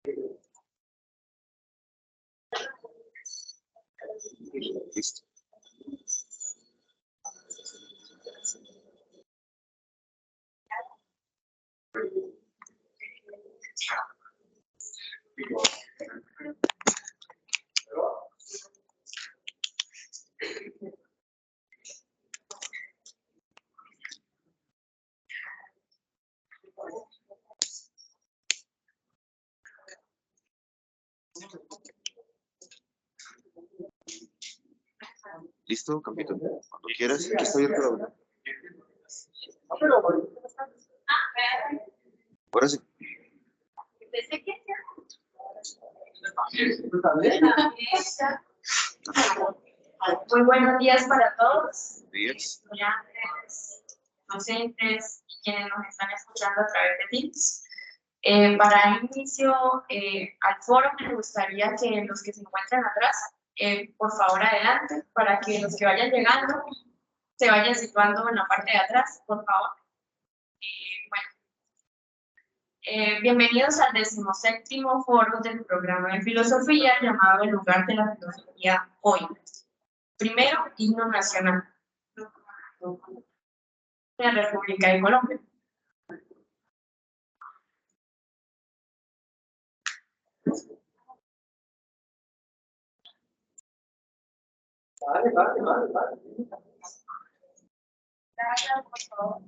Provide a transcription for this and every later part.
Listo. ¿Listo, Campito? Cuando quieras, aquí estoy abierto la hora. Ahora sí. Muy buenos días para todos, Días. estudiantes, docentes y quienes nos están escuchando a través de Teams. Para el inicio al foro me gustaría que los que se encuentran atrás, por favor adelante, para que los que vayan llegando se vayan situando en la parte de atrás, por favor. Bienvenidos al 17º foro del programa de filosofía llamado El lugar de la filosofía hoy. Primero, himno nacional de la República de Colombia. Vale. Gracias, por favor.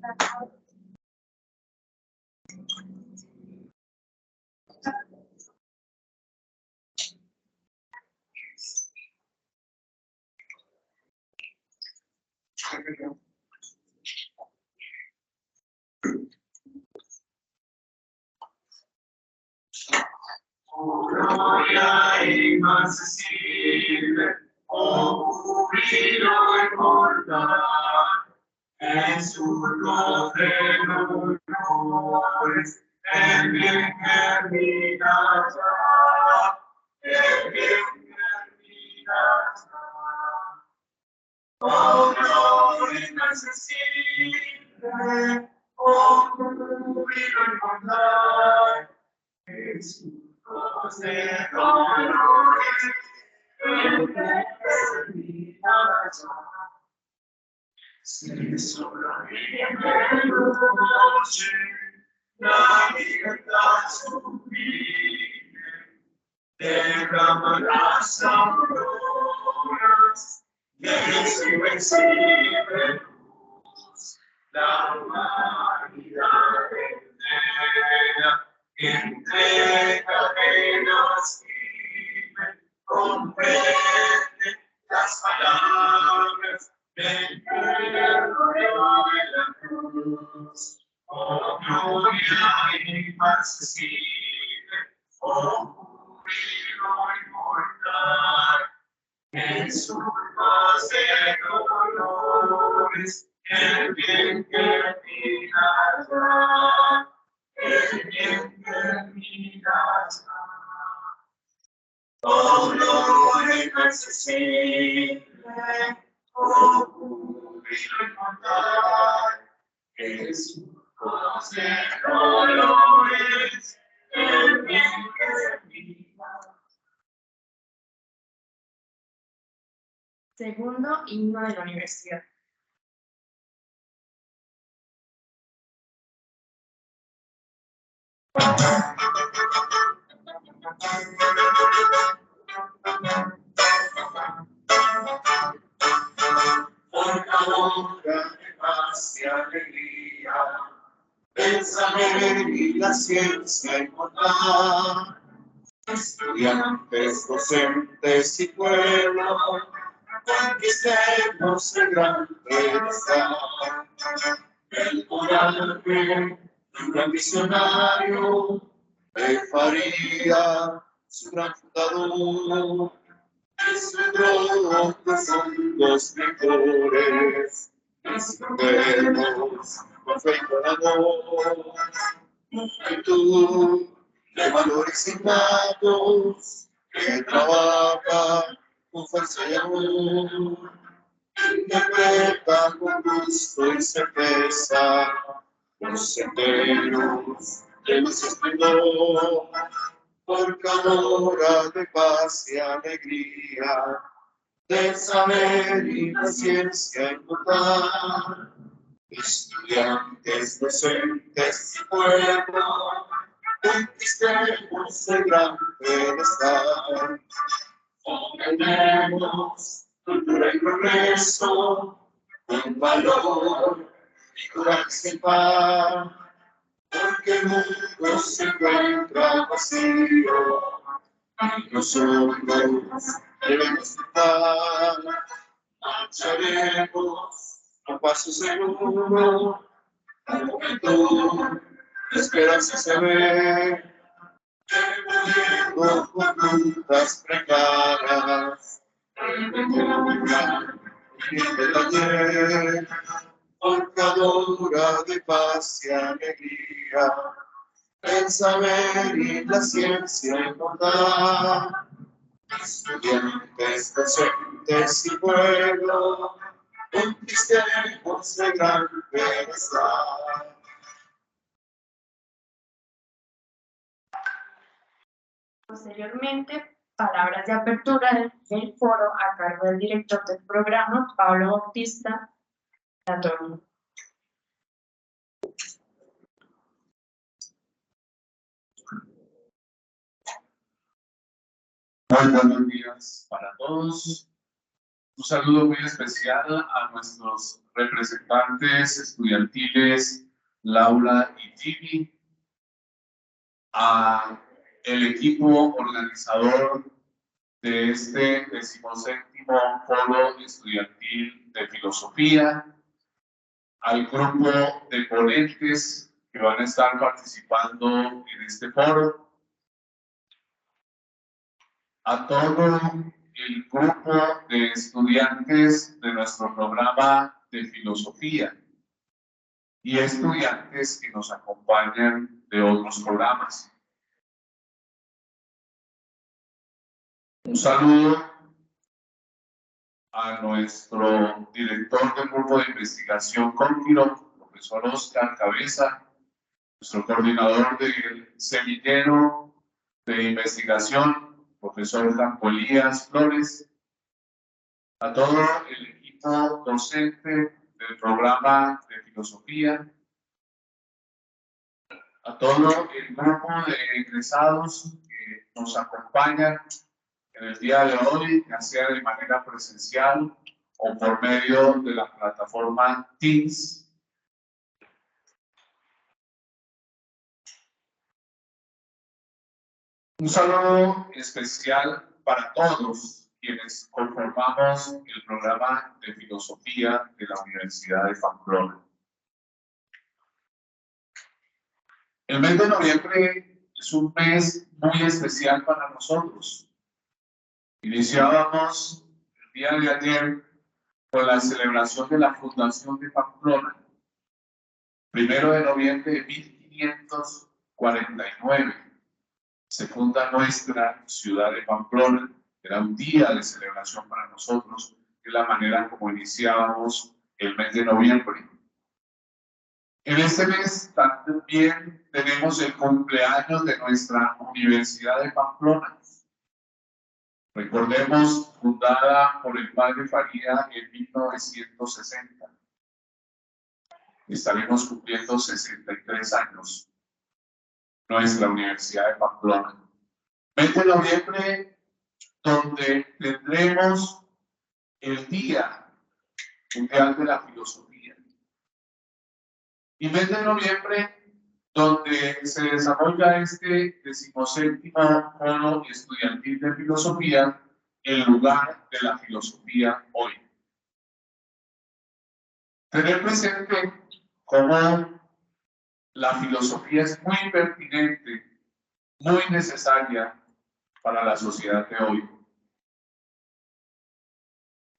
Gloria inaccesible, oh júbilo inmortal, en su nombre honores, el bien germinará, el bien germinará. Oh gloria inaccesible, oh júbilo inmortal, en su de dolores, si sobrevive noche, la libertad sublime, derramará las auroras de su invencible luz, la humanidad entera. Entre cadenas vive, comprende las palabras del pueblo de la cruz. Oh, gloria inaccesible, oh, júbilo inmortal, en surcos de dolores, el bien germinará. El bien terminará. Oh, gloria inaccesible, oh, júbilo inmortal, Jesús de dolores, el bien terminará. Segundo, himno de la universidad. Portadora de paz y alegría, el saber y la ciencia inmortal, estudiantes, docentes y pueblo, conquistemos el gran bienestar. El coraje de un gran visionario de Faría, su gran fundador, y su trono que son los mejores. Disfrutemos con fe y con amor, multitud de valores innatos que trabajan con fuerza y amor, interpretan con gusto y certeza los senderos de nuestro esplendor. por cada hora de paz y alegría, de saber y paciencia encontrar. Estudiantes, docentes y pueblo, conquistemos el gran bienestar. Fomentemos cultura y progreso, con valor y coraje sin par, porque el mundo se encuentra vacío y nosotros debemos estar. Marcharemos a paso seguro, al momento de esperanza se ve, removiendo conductas precarias, del ayer, portadora de paz y alegría, el saber y la ciencia encontrar. Estudiantes, docentes y pueblo, conquistemos el gran bienestar. Posteriormente, palabras de apertura del foro a cargo del director del programa, Pablo Bautista Antonio. Muy buenos días para todos. Un saludo muy especial a nuestros representantes estudiantiles Laura y Jimmy, a el equipo organizador de este 17º Foro Estudiantil de Filosofía, al grupo de ponentes que van a estar participando en este foro, a todo el grupo de estudiantes de nuestro programa de filosofía y estudiantes que nos acompañan de otros programas. Un saludo a nuestro director del grupo de investigación Cónquiro, profesor Oscar Cabeza, nuestro coordinador del semillero de investigación, profesor Campo Elías Flores, a todo el equipo docente del programa de filosofía, a todo el grupo de egresados que nos acompañan en el día de hoy, ya sea de manera presencial o por medio de la plataforma Teams. Un saludo especial para todos quienes conformamos el programa de filosofía de la Universidad de Pamplona. El mes de noviembre es un mes muy especial para nosotros. Iniciábamos el día de ayer con la celebración de la fundación de Pamplona, 1 de noviembre de 1549. Se funda nuestra ciudad de Pamplona. Era un día de celebración para nosotros, de la manera como iniciábamos el mes de noviembre. En este mes también tenemos el cumpleaños de nuestra Universidad de Pamplona. Recordemos, fundada por el padre Faría en 1960. Estaremos cumpliendo 63 años. Nuestra Universidad de Pamplona. 20 de noviembre, donde tendremos el Día Mundial de la Filosofía. Y 20 de noviembre, donde se desarrolla este 17º Foro Estudiantil de Filosofía, el lugar de la filosofía hoy. Tener presente cómo la filosofía es muy pertinente, muy necesaria para la sociedad de hoy.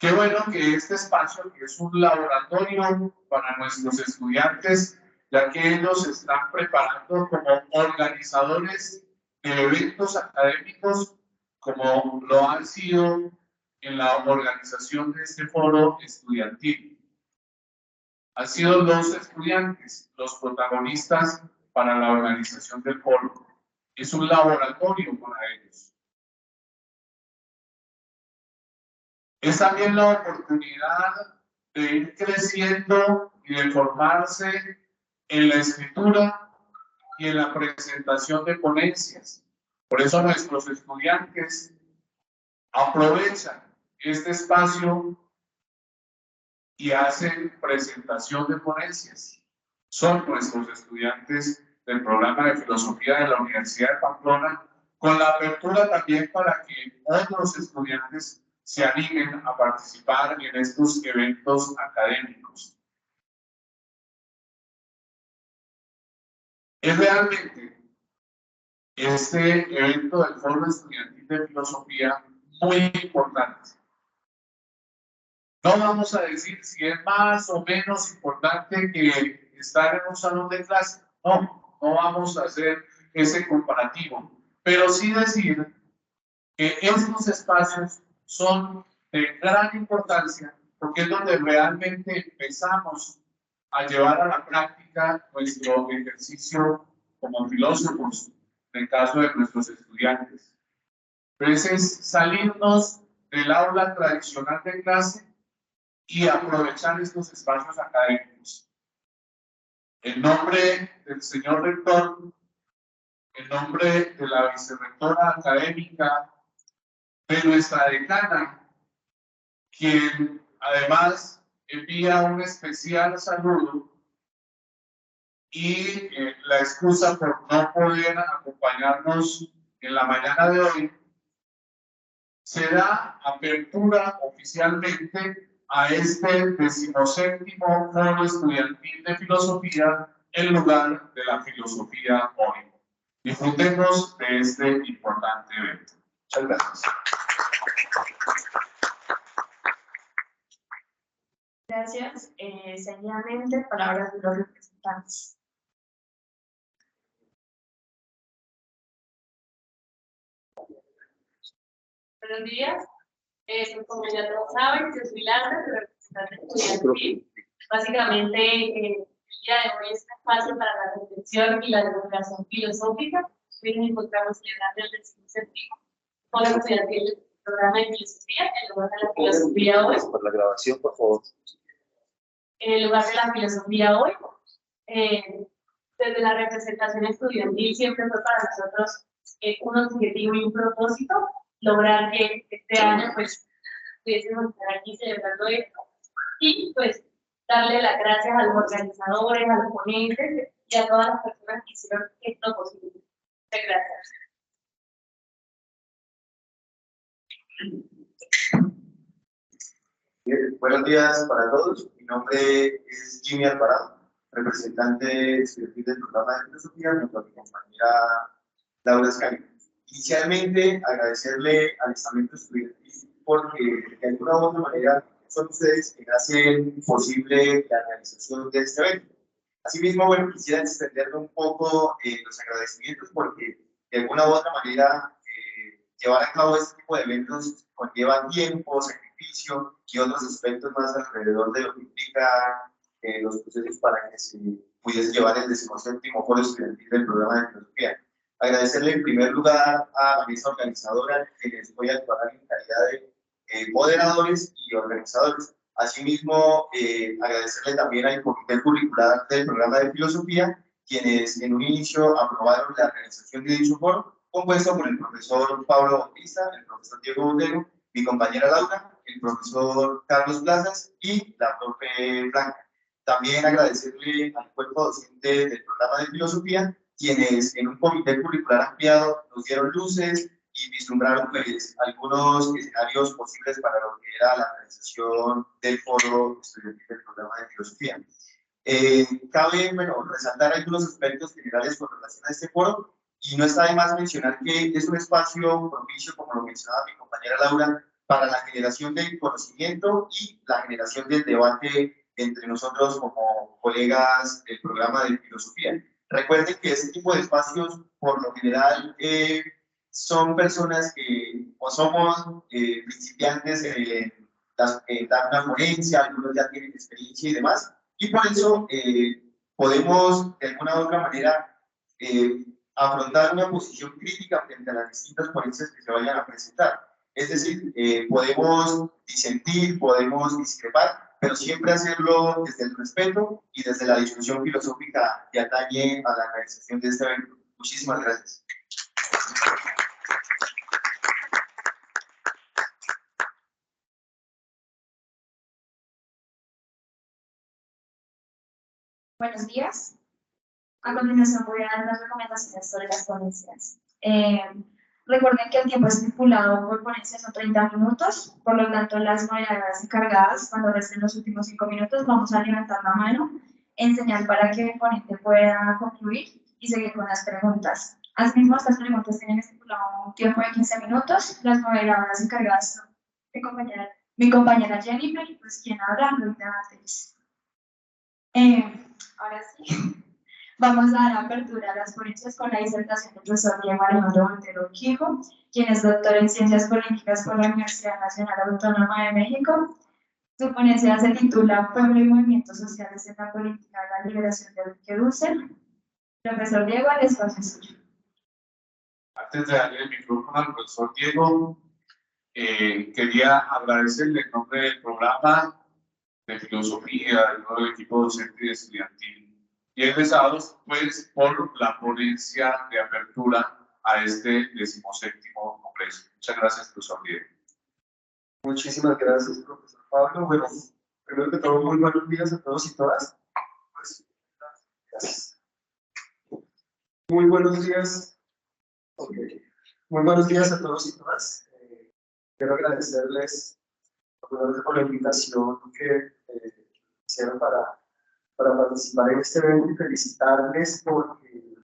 Qué bueno que este espacio, que es un laboratorio para nuestros estudiantes, ya que ellos se están preparando como organizadores de eventos académicos, como lo han sido en la organización de este foro estudiantil. Han sido los estudiantes los protagonistas para la organización del foro. es un laboratorio para ellos. Es también la oportunidad de ir creciendo y de formarse en la escritura y en la presentación de ponencias. Por eso nuestros estudiantes aprovechan este espacio y hacen presentación de ponencias. Son nuestros estudiantes del programa de filosofía de la Universidad de Pamplona, con la apertura también para que otros estudiantes se animen a participar en estos eventos académicos. Es realmente este evento del Foro Estudiantil de Filosofía muy importante. No vamos a decir si es más o menos importante que estar en un salón de clase. No, no vamos a hacer ese comparativo. Pero sí decir que estos espacios son de gran importancia porque es donde realmente empezamos a llevar a la práctica nuestro ejercicio como filósofos, en el caso de nuestros estudiantes. Entonces, es salirnos del aula tradicional de clase y aprovechar estos espacios académicos. En nombre del señor rector, en nombre de la vicerrectora académica, de nuestra decana, quien además envía un especial saludo y la excusa por no poder acompañarnos en la mañana de hoy, se da apertura oficialmente a este 17º Foro Estudiantil de Filosofía en lugar de la filosofía hoy. Disfrutemos de este importante evento. Muchas gracias. Gracias. Seguidamente, palabras de los representantes. Buenos días. Como ya todos saben, yo soy Lara, representante estudiantil. Básicamente, el día de hoy es un espacio para la reflexión y la divulgación filosófica. Hoy nos encontramos celebrando el 17º Foro Estudiantil del programa de filosofía, en lugar de la filosofía hoy. Por la grabación, por favor. En el lugar de la filosofía hoy. Desde la representación estudiantil siempre fue para nosotros un objetivo y un propósito, lograr que este año pues pudiésemos estar aquí celebrando esto y pues darle las gracias a los organizadores, a los ponentes y a todas las personas que hicieron esto posible. Muchas gracias. Bien, buenos días para todos. Mi nombre es Jimmy Alvarado, representante estudiantil del programa de filosofía, junto a mi compañera Laura Escali. Inicialmente, agradecerle al estamento estudiantil porque de alguna u otra manera son ustedes quienes hacen posible la realización de este evento. Asimismo, bueno, quisiera extenderle un poco los agradecimientos porque de alguna u otra manera llevar a cabo este tipo de eventos conlleva tiempo, sacrificio y otros aspectos más alrededor de lo que implica los procesos para que se pudiese llevar el 17º Foro Estudiantil del programa de filosofía. Agradecerle en primer lugar a la mesa organizadora, que les voy a actuar en calidad de moderadores y organizadores. Asimismo, agradecerle también al comité curricular del programa de filosofía, quienes en un inicio aprobaron la organización de dicho foro, compuesto por el profesor Pablo Bautista, el profesor Diego Botero, mi compañera Laura, el profesor Carlos Plazas y la profe Blanca. También agradecerle al cuerpo docente del programa de filosofía, quienes en un comité curricular ampliado nos dieron luces y vislumbraron pues, algunos escenarios posibles para lo que era la realización del foro estudiantil del programa de filosofía. Cabe resaltar algunos aspectos generales con relación a este foro, y no está de más mencionar que es un espacio propicio, como lo mencionaba mi compañera Laura, para la generación del conocimiento y la generación del debate entre nosotros como colegas del programa de filosofía. Recuerden que este tipo de espacios, por lo general, son personas que o somos principiantes en dar una ponencia, algunos ya tienen experiencia y demás, y por eso podemos de alguna u otra manera afrontar una posición crítica frente a las distintas ponencias que se vayan a presentar. Es decir, podemos disentir, podemos discrepar, pero siempre hacerlo desde el respeto y desde la discusión filosófica que atañe a la realización de este evento. Muchísimas gracias. Buenos días. A continuación voy a dar las recomendaciones sobre las ponencias. Recuerden que el tiempo estipulado por ponencia son 30 minutos, por lo tanto las moderadoras encargadas, cuando resten los últimos 5 minutos, vamos a levantar la mano en señal para que el ponente pueda concluir y seguir con las preguntas. Asimismo, estas preguntas tienen estipulado un tiempo de 15 minutos. Las moderadoras encargadas son mi compañera Jennifer y pues quien habla, Luisa Mateis. Ahora sí, vamos a dar apertura a las ponencias con la disertación del profesor Diego Alejandro Montero Quijo, quien es doctor en Ciencias Políticas por la Universidad Nacional Autónoma de México. Su ponencia se titula Pueblo y Movimientos Sociales en la Política de la Liberación de Enrique Dussel. Profesor Diego, el espacio es suyo. Antes de darle el micrófono al profesor Diego, quería agradecerle en nombre del programa de filosofía, del nuevo equipo docente y estudiantil y egresados, pues por la ponencia de apertura a este 17º congreso. Muchas gracias, profesor Diego. Muchísimas gracias, profesor Pablo. Bueno, primero que todo, muy buenos días a todos y todas. Pues, gracias. Muy buenos días. Okay. Muy buenos días a todos y todas. Quiero agradecerles por la invitación que hicieron para participar en este evento y felicitarles porque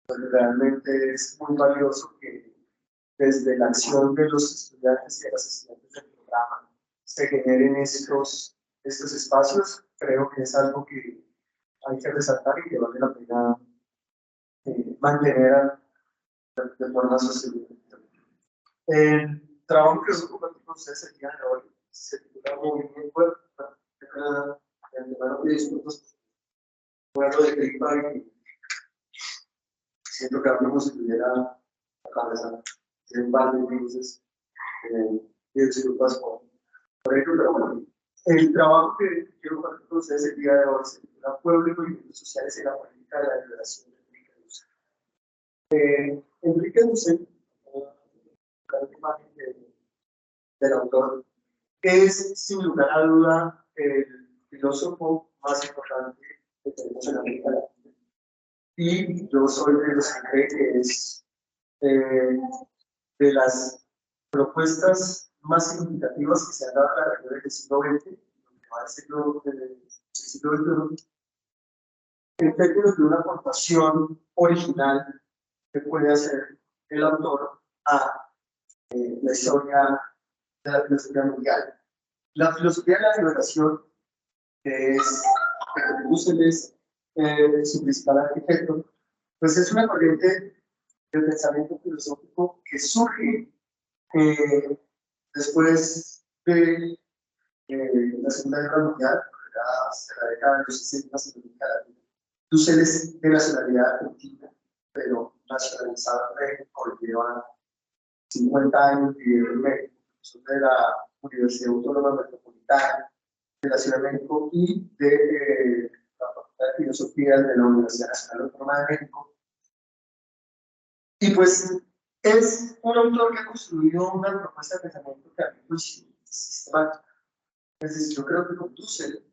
pues, realmente es muy valioso que desde la acción de los estudiantes y de las estudiantes del programa se generen estos espacios. Creo que es algo que hay que resaltar y que vale la pena mantener de forma sostenible. El trabajo que os compartí con ustedes el día de hoy se titula Movimiento. De antemano pido disculpas por algo de gripa y siento que hablo como si tuviera la cabeza en un balde, entonces pido disculpas por ello, pero bueno, el trabajo que quiero compartir con ustedes el día de hoy se titula Pueblo y Movimientos Sociales en la Política de la Liberación de Enrique Dussel. Enrique Dussel, la imagen del autor, es sin lugar a duda el filósofo más importante que tenemos en América Latina. Y yo soy de los que cree que es de las propuestas más significativas que se han dado a la región del siglo XX, que va del siglo XXI, en términos de una aportación original que puede hacer el autor a la historia de la filosofía mundial. La filosofía de la liberación, que es Dussel es su principal arquitecto, pues es una corriente de pensamiento filosófico que surge después de la Segunda Guerra Mundial, hasta la década de los 60 en América Latina. Dussel es de nacionalidad argentina, pero nacionalizada en México, lleva 50 años viviendo en México. Son de la Universidad Autónoma Metropolitana de la Ciudad de México y de la Facultad de Filosofía de la Universidad Nacional Autónoma de México. Y pues es un autor que ha construido una propuesta de pensamiento que a mí es sistemática. Es decir, yo creo que con Dussel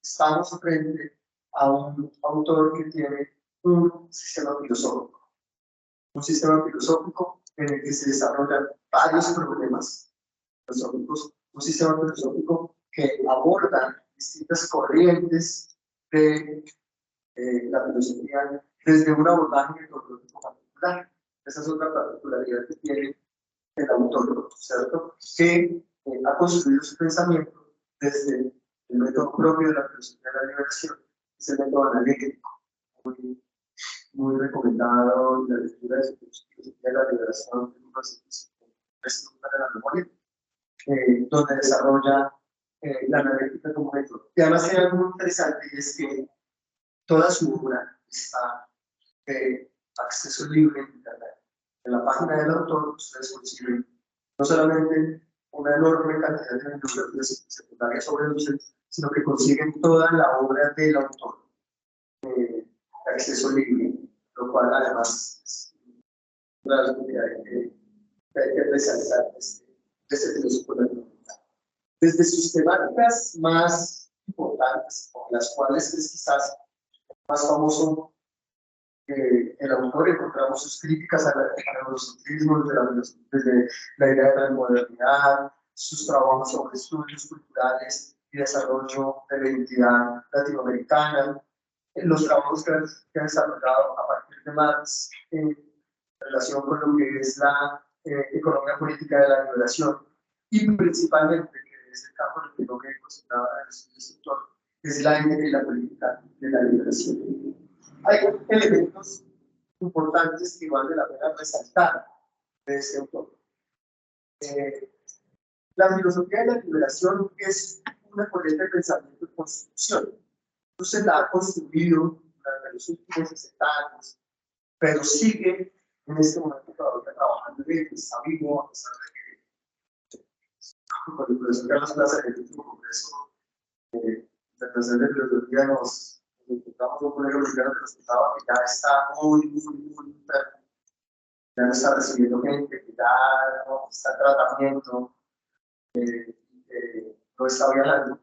estamos frente a un autor que tiene un sistema filosófico. Un sistema filosófico en el que se desarrollan varios problemas filosóficos, un sistema filosófico que aborda distintas corrientes de la filosofía desde un abordaje metodológico particular. Esa es otra particularidad que tiene el autor, ¿cierto? Que ha construido su pensamiento desde el método propio de la filosofía de la liberación, es el método analítico, muy recomendado en la lectura de su filosofía de la liberación de 1953 de la memoria, donde desarrolla la analítica como método. Y además hay algo muy interesante y es que toda su obra está acceso libre en Internet. En la página del autor ustedes consiguen no solamente una enorme cantidad de bibliografías secundarias sobre Dussel, sino que consiguen toda la obra del autor de acceso libre, lo cual además es una de las unidades que hay que resaltar de este filósofo latinoamericano. Desde sus temáticas más importantes, con las cuales es quizás más famoso el autor, encontramos sus críticas al eurocentrismo desde la idea de la modernidad, sus trabajos sobre estudios culturales y desarrollo de la identidad latinoamericana, los trabajos que ha desarrollado a partir de Marx en relación con lo que es la economía política de la liberación y principalmente, que es el campo en el que no me concentraba en el estudio sector, es la ética y la política de la liberación. Hay elementos importantes que vale la pena resaltar de este autor. La filosofía de la liberación es una corriente de pensamiento de construcción. Entonces la ha construido durante los últimos 60 años, pero sigue en este momento todavía trabajando en él, está vivo, a pesar de que con el profesor Carlos Plaza en el último congreso internacional de filosofía nos encontramos con un colega mexicano que nos contaba que ya está muy enfermo, ya no está recibiendo gente, que ya no está en tratamiento, no está viajando,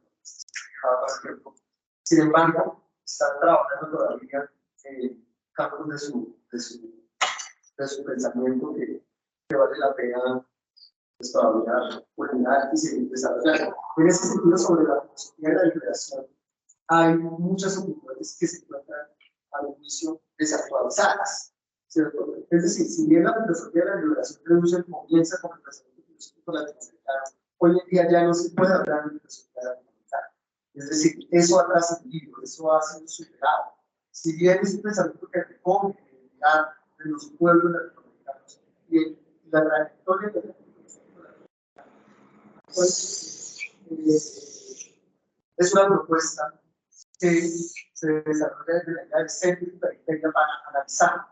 cada más tiempo. Sin embargo, está trabajando todavía en campos de su pensamiento que vale la pena pues, todavía culminar y seguir desarrollando. En ese sentido, sobre la filosofía de la liberación, hay muchas opiniones que se encuentran al inicio desactualizadas, ¿cierto? Es decir, si bien la filosofía de la liberación de Dussel comienza con el pensamiento filosófico latinoamericano, hoy en día ya no se puede hablar de filosofía latinoamericana. Es decir, eso ha trascendido, eso ha sido superado. Si bien es un pensamiento que recoge la identidad de los pueblos latinoamericanos y la trayectoria de la filosofía latinoamericana, pues es una propuesta que se desarrolla desde la idea del centro y periferia para analizar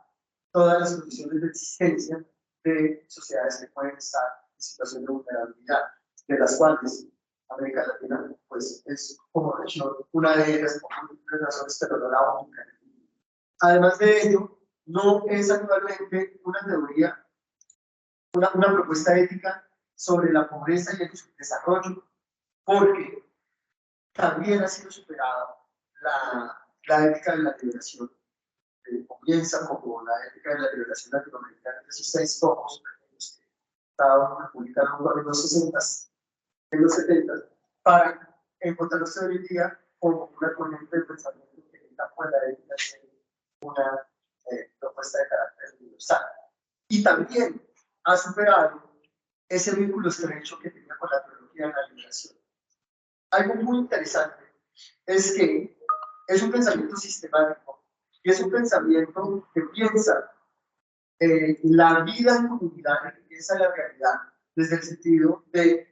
todas las condiciones de existencia de sociedades que pueden estar en situación de vulnerabilidad, de las cuales América Latina pues, es, como he dicho, una de ellas, por múltiples razones, pero no la única. Además de ello, no es actualmente una teoría, una propuesta ética sobre la pobreza y el desarrollo, porque también ha sido superada la ética de la liberación. Comienza como la ética de la liberación latinoamericana, de esos 6 tomos que estaban publicados en los 60, en los 70, para encontrarse hoy en día como una corriente de pensamiento que en el campo de la ética tiene una propuesta de carácter universal. Y también ha superado ese vínculo estrecho que tenía con la teología de la liberación. Algo muy interesante es que es un pensamiento sistemático y es un pensamiento que piensa la vida en comunidad, que piensa la realidad desde el sentido de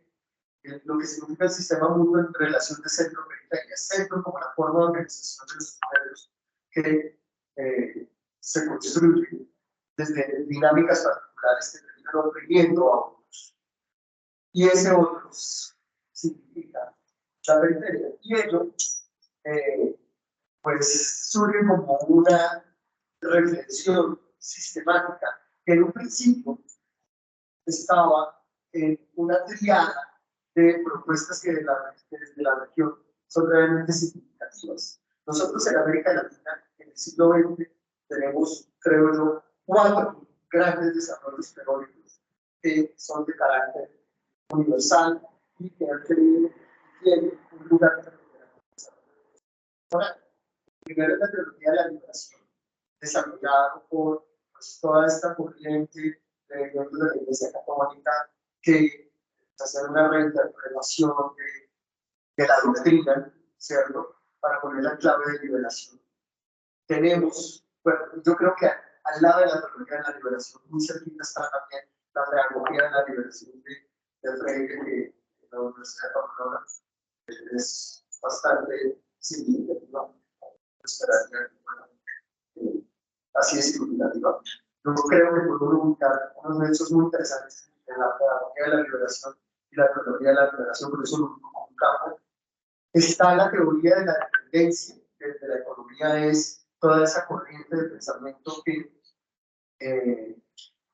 lo que significa el sistema mutuo en relación de centro-periferia. Centro como la forma de organización de los pueblos que se construye desde dinámicas particulares que terminan oprimiendo a otros. Y ese otros significa la periferia. Y ello pues surge como una reflexión sistemática que en un principio estaba en una triada de propuestas que desde la región son realmente significativas. Nosotros en América Latina, en el siglo XX, tenemos, creo yo, 4 grandes desarrollos teóricos que son de carácter universal y que han tenido un lugar de ahora, primero es la teología de la liberación, desarrollado por pues, toda esta corriente de la Iglesia Católica que hace una reinterpretación de la doctrina, ¿cierto? Para ponerla en clave de liberación. Tenemos, bueno, yo creo que al lado de la teología de la liberación, muy cerquita está también la pedagogía de la liberación de Freire, que la Universidad de Barcelona es bastante significativa. Esperaría que así de significativa. Yo creo que podemos ubicar unos nexos muy interesantes en la pedagogía de la liberación y la teoría de la liberación, por eso lo ubico como un campo. Está la teoría de la dependencia, que desde la economía es toda esa corriente de pensamiento que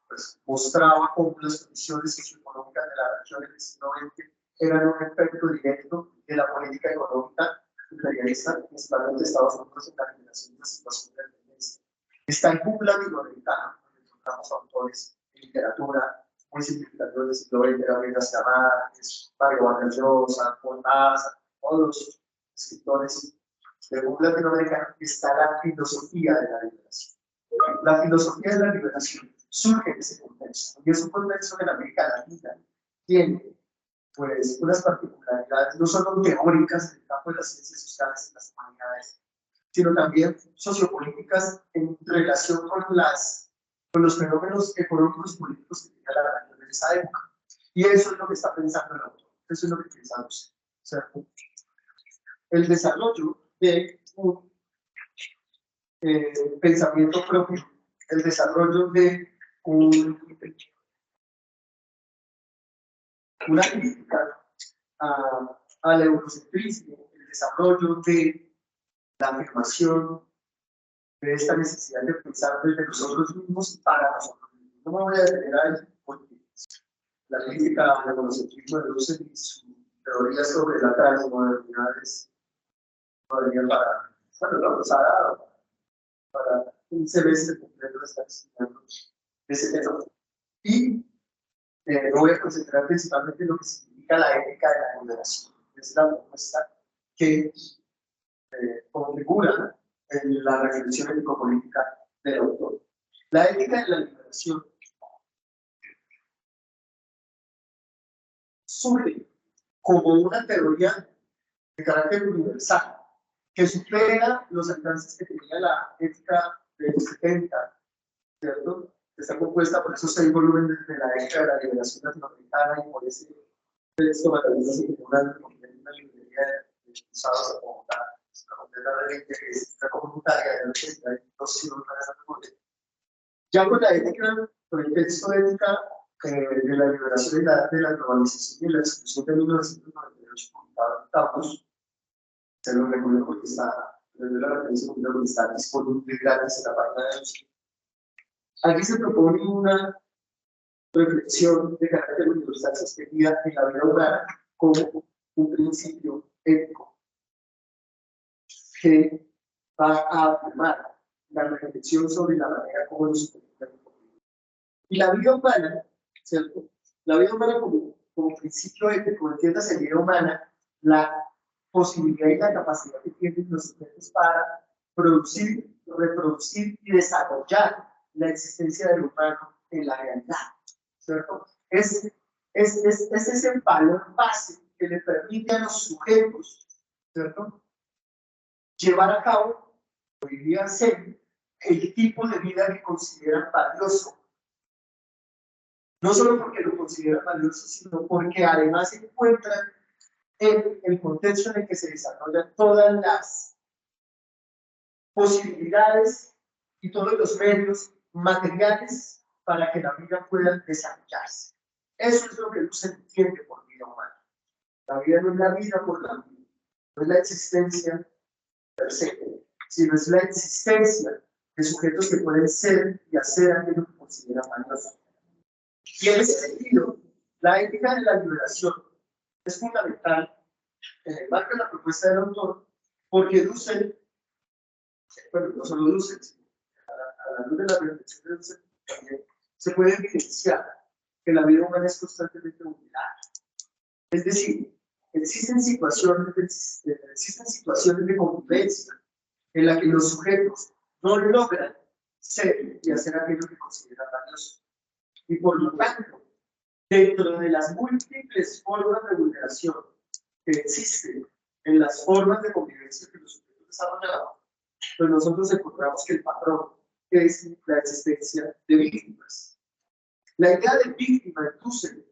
pues, mostraba cómo las condiciones socioeconómicas de la región del siglo XX eran un efecto directo de la política económica imperialista, principalmente de Estados Unidos, en la generación de una situación de dependencia. Está el boom latinoamericano, donde encontramos autores de literatura muy significativos del siglo XX, Gabriel García Márquez, Mario Vargas Llosa, Cortázar, todos los escritores del boom latinoamericano. Está la filosofía de la liberación. La filosofía de la liberación surge en ese contexto, y es un contexto que en América Latina tiene pues unas particularidades no solo teóricas en el campo de las ciencias sociales y las humanidades, sino también sociopolíticas en relación con los fenómenos económicos y políticos que tenía la región en esa época. Y eso es lo que está pensando el autor, eso es lo que pensamos. O sea, el desarrollo de un pensamiento propio, el desarrollo de una crítica al eurocentrismo, el desarrollo de la afirmación de esta necesidad de pensar desde nosotros mismos y para nosotros mismos. No me voy a detener ahí porque la crítica al eurocentrismo de Russell y su teoría sobre la transmodernidad es todavía bueno, no, nos ha dado para un semestre completo de estar estudiando ese tema. Y me voy a concentrar principalmente en lo que significa la ética de la liberación. Es la propuesta que configura en la reflexión ético-política del autor. La ética de la liberación surge como una teoría de carácter universal que supera los alcances que tenía la ética de los 70, ¿cierto? Está compuesta por esos 6 volúmenes de la ética de la liberación latinoamericana y por ese texto maravilloso que tiene una librería de usados a Bogotá, completamente comunitaria de 82 ya con la ética, con el texto de ética de la liberación y de la globalización y la exclusión de 1998 publicado en Taos, se lo recomiendo porque está, desde la referencia porque está disponible gratis en la página de los. Aquí se propone una reflexión de carácter universal sostenida en la vida humana como un principio ético que va a afirmar la reflexión sobre la manera como nos comunicamos. Y la vida humana, ¿cierto? La vida humana como principio ético, entiendas en vida humana, la posibilidad y la capacidad que tienen los sujetos para producir, reproducir y desarrollar la existencia del humano en la realidad, ¿cierto? Es ese valor base que le permite a los sujetos, ¿cierto?, llevar a cabo, o vivir ser el tipo de vida que consideran valioso. No solo porque lo consideran valioso, sino porque además se encuentran en el contexto en el que se desarrollan todas las posibilidades y todos los medios materiales para que la vida pueda desarrollarse. Eso es lo que se entiende por vida humana. La vida no es la vida por la vida, no es la existencia per se, sino es la existencia de sujetos que pueden ser y hacer aquello que consideran valioso. Y en ese sentido, la ética de la liberación es fundamental en el marco de la propuesta del autor, porque Dussel, bueno, no solo Dussel, sino a la luz de la reflexión de Dussel, también se puede evidenciar que la vida humana es constantemente vulnerable. Es decir, existen situaciones de convivencia en las que los sujetos no logran ser y hacer aquello que consideran valioso. Y por lo tanto, dentro de las múltiples formas de vulneración que existen en las formas de convivencia que los sujetos desarrollaron, pues nosotros encontramos que el patrón es la existencia de víctimas. La idea de víctima en Dussel,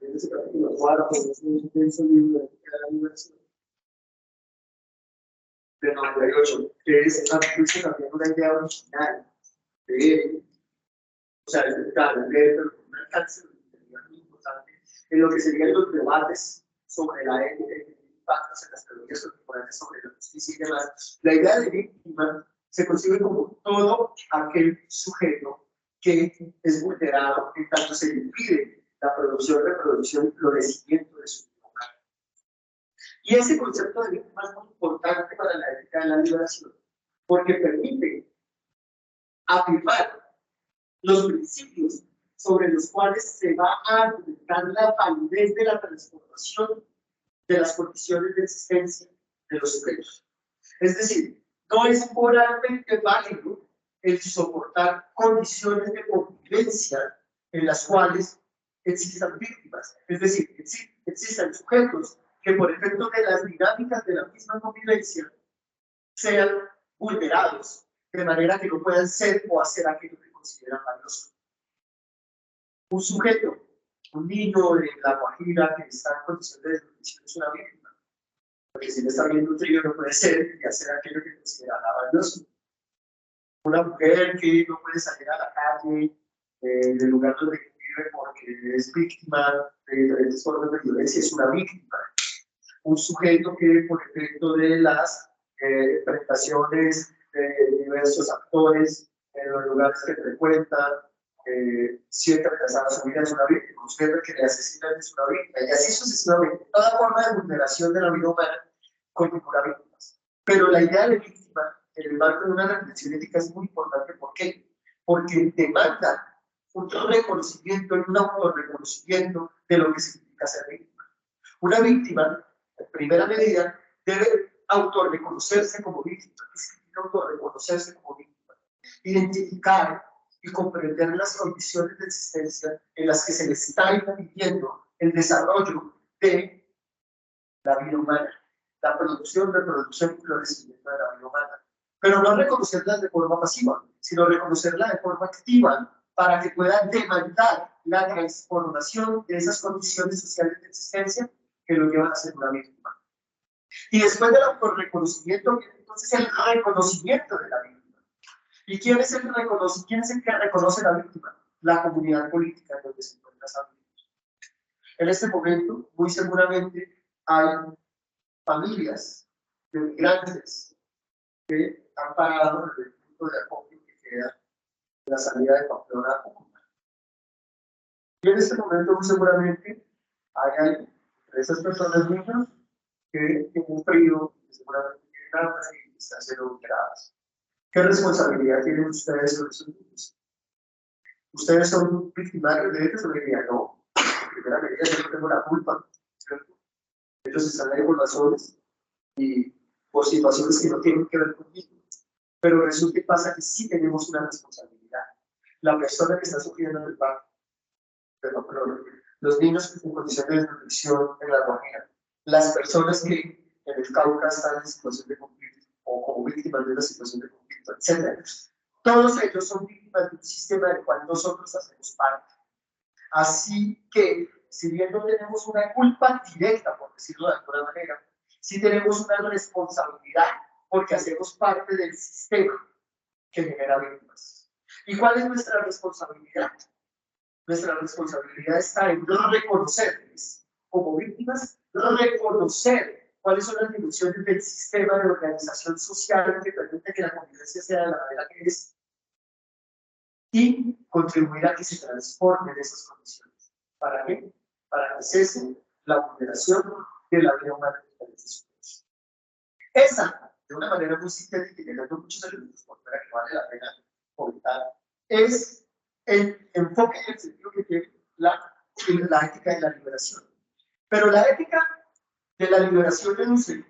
en ese capítulo 4, es un intenso libro de la liberación, del 98, que es incluso también una idea original de él. O sea, claro, pero un alcance muy importante en lo que serían los debates sobre la ética y los impactos en las teorías contemporáneas sobre la justicia y demás. La idea de víctima se concibe como todo aquel sujeto que es vulnerado en tanto se le impide la producción, reproducción y florecimiento de su vida humana. Y ese concepto de víctima es muy importante para la ética de la liberación, porque permite afirmar los principios sobre los cuales se va a argumentar la validez de la transformación de las condiciones de existencia de los sujetos. Es decir, no es moralmente válido el soportar condiciones de convivencia en las cuales existan víctimas. Es decir, existan sujetos que por efecto de las dinámicas de la misma convivencia sean vulnerados, de manera que no puedan ser o hacer aquello que consideran valioso. Un sujeto, un niño de La Guajira que está en condición de desnutrición es una víctima, porque si no está bien nutrido no puede ser y hacer aquello que considera valioso. Una mujer que no puede salir a la calle del lugar donde vive porque es víctima de diferentes formas de violencia es una víctima. Un sujeto que por efecto de las prestaciones de diversos actores en los lugares que frecuenta siente amenazada su vida es una víctima. Un sujeto que le asesinan es una víctima. Y así sucesivamente. Toda forma de vulneración de la vida humana configura víctimas. Pero la idea de víctima en el marco de una reflexión ética es muy importante. ¿Por qué? Porque demanda un reconocimiento y un autorreconocimiento de lo que significa ser víctima. Una víctima, en primera medida, debe autorreconocerse como víctima. ¿Qué significa autorreconocerse como víctima? Identificar y comprender las condiciones de existencia en las que se le está impidiendo el desarrollo de la vida humana, la producción, reproducción y florecimiento de la vida humana. Pero no reconocerla de forma pasiva, sino reconocerla de forma activa para que pueda demandar la transformación de esas condiciones sociales de existencia que lo llevan a ser una víctima. Y después del autorreconocimiento viene entonces el reconocimiento de la víctima. ¿Y quién es el que reconoce la víctima? La comunidad política en donde se encuentra esa víctima. En este momento, muy seguramente, hay familias de migrantes que han parado en el punto de acopio que queda de la salida de Pamplona a Cúcuta. Y en este momento, muy seguramente, hay entre esas personas niños que tienen frío, que seguramente tienen hambre y están siendo vulneradas. ¿Qué responsabilidad tienen ustedes sobre esos niños? ¿Ustedes son victimarios de ellos o dirían no? En primera medida, yo no tengo la culpa, ¿cierto? Ellos están ahí por razones y por situaciones que no tienen que ver conmigo. Pero resulta que pasa que sí tenemos una responsabilidad. La persona que está sufriendo en el parque, los niños en condición de desnutrición en La Guajira, las personas que en el Cauca están en situación de conflicto o como víctimas de una situación de conflicto, etc. Todos ellos son víctimas de un sistema del cual nosotros hacemos parte. Así que, si bien no tenemos una culpa directa, por decirlo de alguna manera, sí tenemos una responsabilidad porque hacemos parte del sistema que genera víctimas. ¿Y cuál es nuestra responsabilidad? Nuestra responsabilidad está en no reconocerles como víctimas, no reconocer cuáles son las dimensiones del sistema de organización social que permite que la convivencia sea de la manera que es y contribuir a que se transformen esas condiciones. ¿Para qué? Para que cese la vulneración de la vida humana en diferentes situaciones. Esa, de una manera muy sintética y llegando muchos elementos por fuera que vale la pena comentar, es el enfoque y el sentido que tiene la ética de la liberación. Pero la ética de la liberación deduce,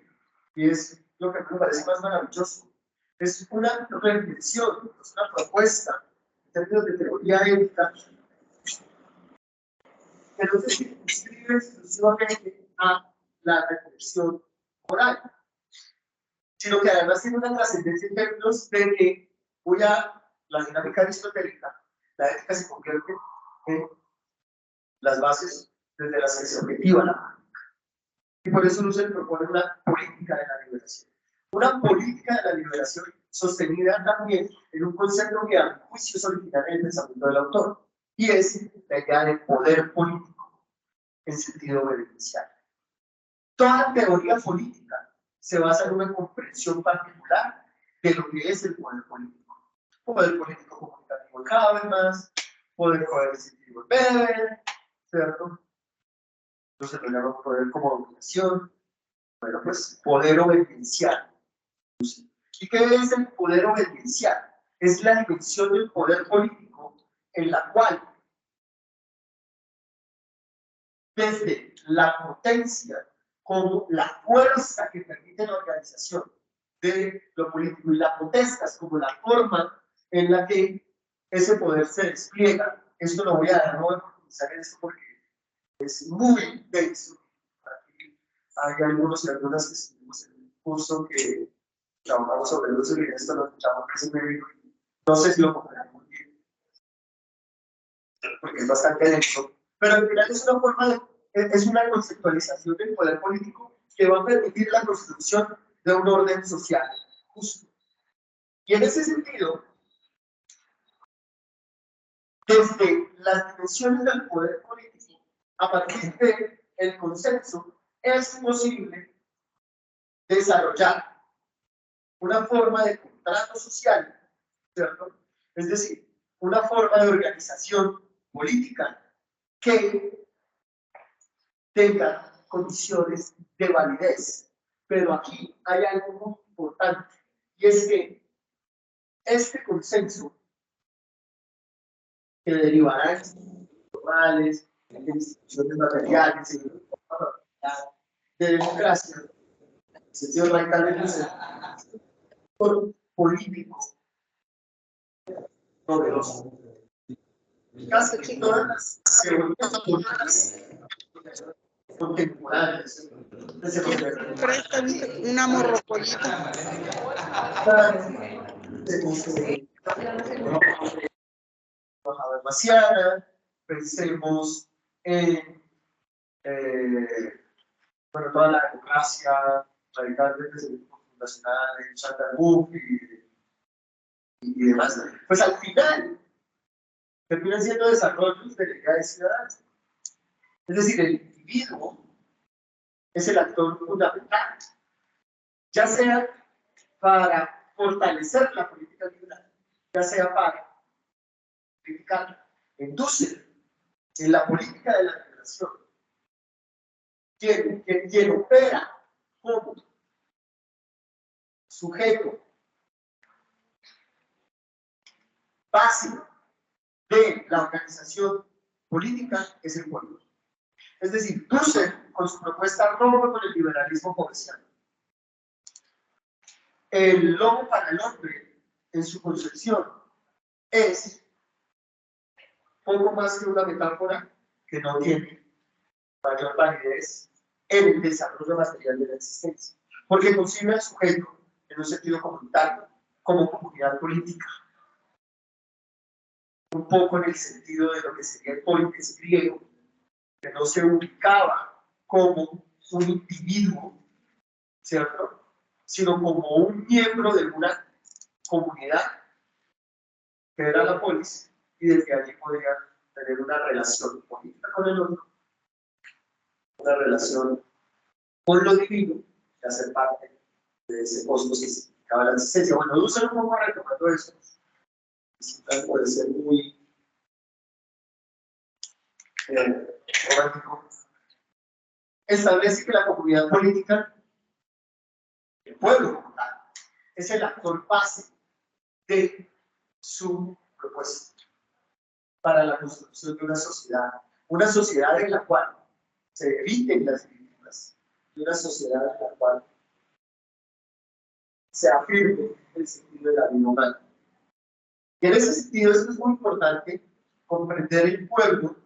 y es lo que me parece más maravilloso, es una reflexión, es una propuesta en términos de teoría ética, que no se circunscribe exclusivamente a la reflexión moral, sino que además tiene una trascendencia en términos de que la dinámica aristotélica, la ética se convierte en las bases desde las que se objetiva la política. Y por eso no se le propone una política de la liberación. Una política de la liberación sostenida también en un concepto que a mi juicio es originario en el pensamiento del autor, y es la idea de poder político en sentido beneficial. Toda teoría política se basa en una comprensión particular de lo que es el poder político. Poder político comunicativo en Habermas, poder coercitivo en Weber, ¿cierto? Entonces lo llaman poder como dominación. Bueno, pues poder obediencial. ¿Y qué es el poder obediencial? Es la dimensión del poder político en la cual, desde la potencia como la fuerza que permite la organización de lo político y la potestas como la forma en la que ese poder se despliega. Esto lo voy a dar, no voy a profundizar en esto porque es muy denso. Aquí hay algunos y algunas que estuvimos en un curso que trabajamos sobre el uso y esto lo escuchamos casi medio. No sé si lo comprendemos muy bien, porque es bastante denso. Pero al final es una forma de, es una conceptualización del poder político que va a permitir la construcción de un orden social justo. Y en ese sentido, desde las dimensiones del poder político, a partir del consenso, es posible desarrollar una forma de contrato social, ¿cierto? Es decir, una forma de organización política que tenga condiciones de validez. Pero aquí hay algo muy importante, y es que este consenso que derivará en instituciones formales, en instituciones materiales, de democracia, en el sentido radical de político novedoso. Casi todas las teorías contemporáneas una morrocollita. Habermasiana, pensemos en bueno, toda la democracia radical desde el fundacional de Chantal Mouffe y demás. Pues al final terminan siendo desarrollos de la idea de ciudad. Es decir, el individuo es el actor fundamental, ya sea para fortalecer la política liberal, ya sea para criticarla. Entonces, en la política de la liberación, quien opera como sujeto básico de la organización política es el pueblo. Es decir, Dussel, con su propuesta, rompe con el liberalismo comercial. El lobo para el hombre, en su concepción, es poco más que una metáfora que no tiene mayor validez en el desarrollo material de la existencia, porque concibe al sujeto en un sentido comunitario, como comunidad política, un poco en el sentido de lo que sería el polites griego, que no se ubicaba como un individuo, ¿cierto?, sino como un miembro de una comunidad, que era la polis, y desde allí podía tener una relación política con el otro, una relación con lo divino, y hacer parte de ese cosmos que significaba la existencia. Bueno, Dussel un poco retomando eso, puede ser muy romántico, establece que la comunidad política, el pueblo como tal, es el actor base de su propuesta para la construcción de una sociedad en la cual se eviten las víctimas, y una sociedad en la cual se afirme el sentido de la vida humana. Y en ese sentido, esto es muy importante, comprender el pueblo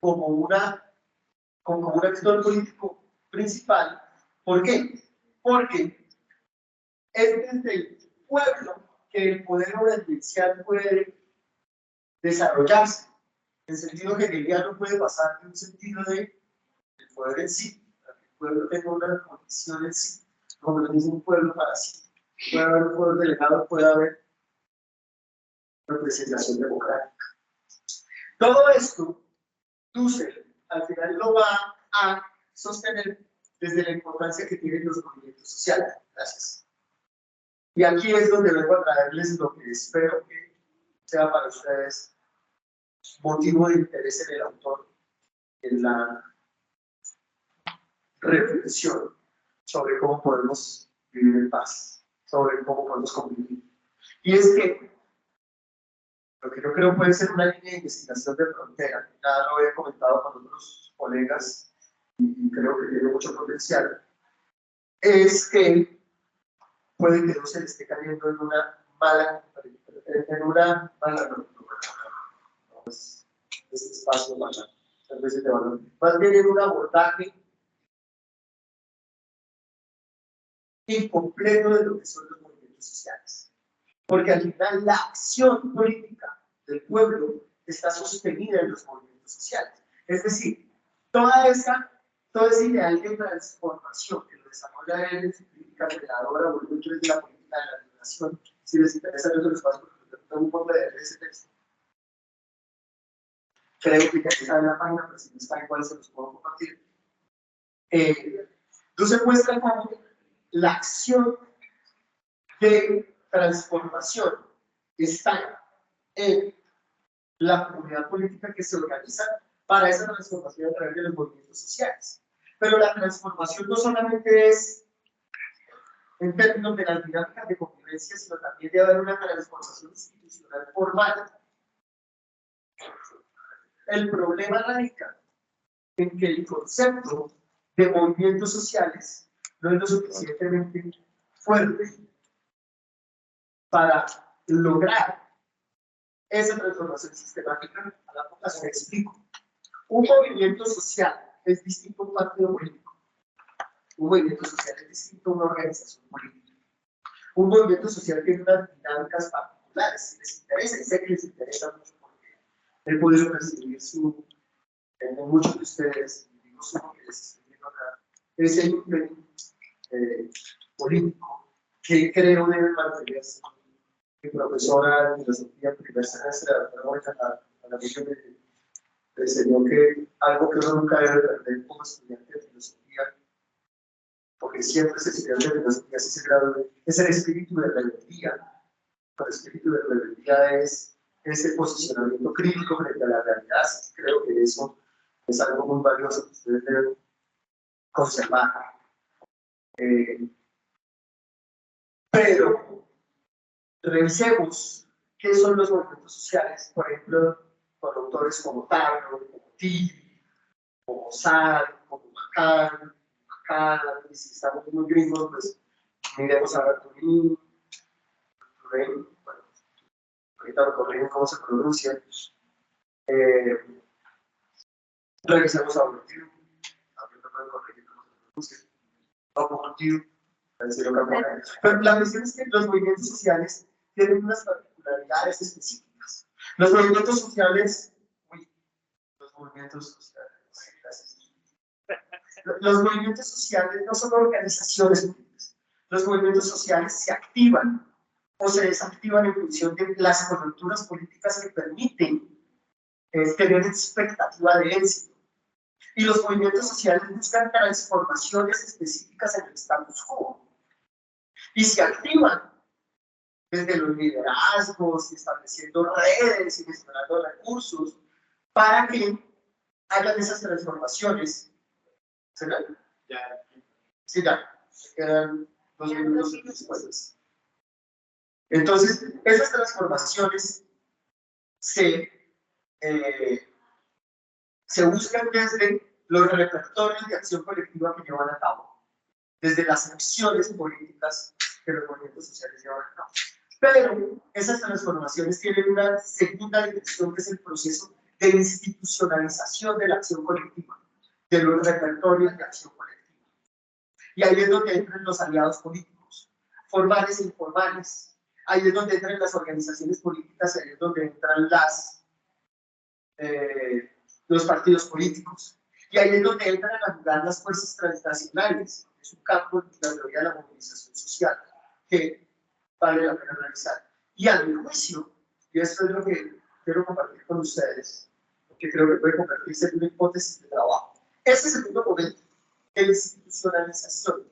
como un actor político principal. ¿Por qué? Porque es desde el pueblo que el poder obediencial puede desarrollarse. En sentido hegeliano puede pasar de un sentido de el poder en sí, para que el pueblo tenga una condición en sí, como lo dice un pueblo para sí. puede haber un poder delegado, puede haber representación democrática. Todo esto, Dussel, al final lo va a sostener desde la importancia que tienen los movimientos sociales. Gracias. Y aquí es donde vengo a traerles lo que espero que sea para ustedes motivo de interés en el autor, en la reflexión sobre cómo podemos vivir en paz, sobre cómo podemos convivir. Y es que lo que yo creo puede ser una línea de investigación de frontera, ya lo he comentado con otros colegas y creo que tiene mucho potencial, es que puede que no se le esté cayendo en una mala, este espacio mala, a veces de valor, más bien en un abordaje incompleto de lo que son los movimientos sociales. Porque al final la acción política del pueblo está sostenida en los movimientos sociales. Es decir, todo ese ideal de transformación que lo desarrolla él en su crítica creadora o el de la política de la liberación, si les interesa yo se los paso porque tengo un poco de leer ese texto. Creo que ya está en la página, pero si no está igual se los puedo compartir. Entonces muestra cómo la acción de transformación está en la comunidad política que se organiza para esa transformación a través de los movimientos sociales. Pero la transformación no solamente es en términos de las dinámicas de convivencia, sino también debe haber una transformación institucional formal. El problema radica en que el concepto de movimientos sociales no es lo suficientemente fuerte para lograr esa transformación sistemática. A la poca se explico. Un movimiento social es distinto a un partido político. Un movimiento social es distinto a una organización política. Un movimiento social tiene unas dinámicas particulares. Si les interesa, y sé que les interesa mucho porque he podido percibir en muchos de ustedes, digo solo que les estoy viendo acá, ese ímpetu político que creo debe mantenerse. Mi profesora de filosofía en primer semestre, a la misión me enseñó que algo que uno nunca debe perder como estudiante de filosofía, porque siempre es estudiante de filosofía, así se gradúe, es el espíritu de rebeldía. El espíritu de rebeldía es ese posicionamiento crítico frente a la realidad. Creo que eso es algo muy valioso que ustedes deben conservar. Pero revisemos qué son los movimientos sociales, por ejemplo, con autores como Taylor, como Tilly, como Sartre, como Macan, y si estamos muy gringos, pues miremos a Turín, bueno, ahorita me corrigen cómo se pronuncia. Revisemos a Bourdieu, ahorita me corrigen cómo se pronuncia. A Bourdieu, pero la cuestión es que los movimientos sociales tienen unas particularidades específicas. Los movimientos sociales, los movimientos sociales no son organizaciones políticas. Los movimientos sociales se activan o se desactivan en función de las coyunturas políticas que permiten tener expectativa de éxito. Y los movimientos sociales buscan transformaciones específicas en el status quo. Y se activan desde los liderazgos, estableciendo redes y gestionando recursos para que hagan esas transformaciones. ¿Sí? Ya. Sí, ya. Quedan 2 minutos después. Entonces, esas transformaciones se buscan desde los repertorios de acción colectiva que llevan a cabo, desde las acciones políticas que los movimientos sociales llevan a cabo. Pero esas transformaciones tienen una segunda dimensión, que es el proceso de institucionalización de la acción colectiva, de los repertorios de acción colectiva. Y ahí es donde entran los aliados políticos, formales e informales. Ahí es donde entran las organizaciones políticas, ahí es donde entran los partidos políticos. Y ahí es donde entran a jugar las fuerzas transnacionales. Es un campo en la teoría de la movilización social, que vale la pena realizar. Y a mi juicio, y esto es lo que quiero compartir con ustedes, porque creo que puede convertirse en una hipótesis de trabajo. Este segundo momento, la institucionalización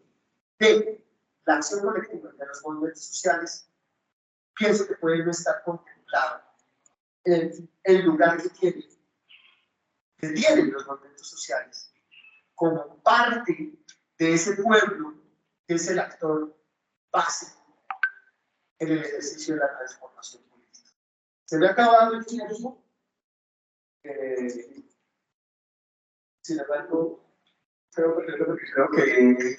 de la acción colectiva de los movimientos sociales, pienso que puede no estar contemplado en el lugar que tienen los movimientos sociales como parte de ese pueblo que es el actor básico en el ejercicio de la transformación política. Se me ha acabado el tiempo. Sin embargo, creo que he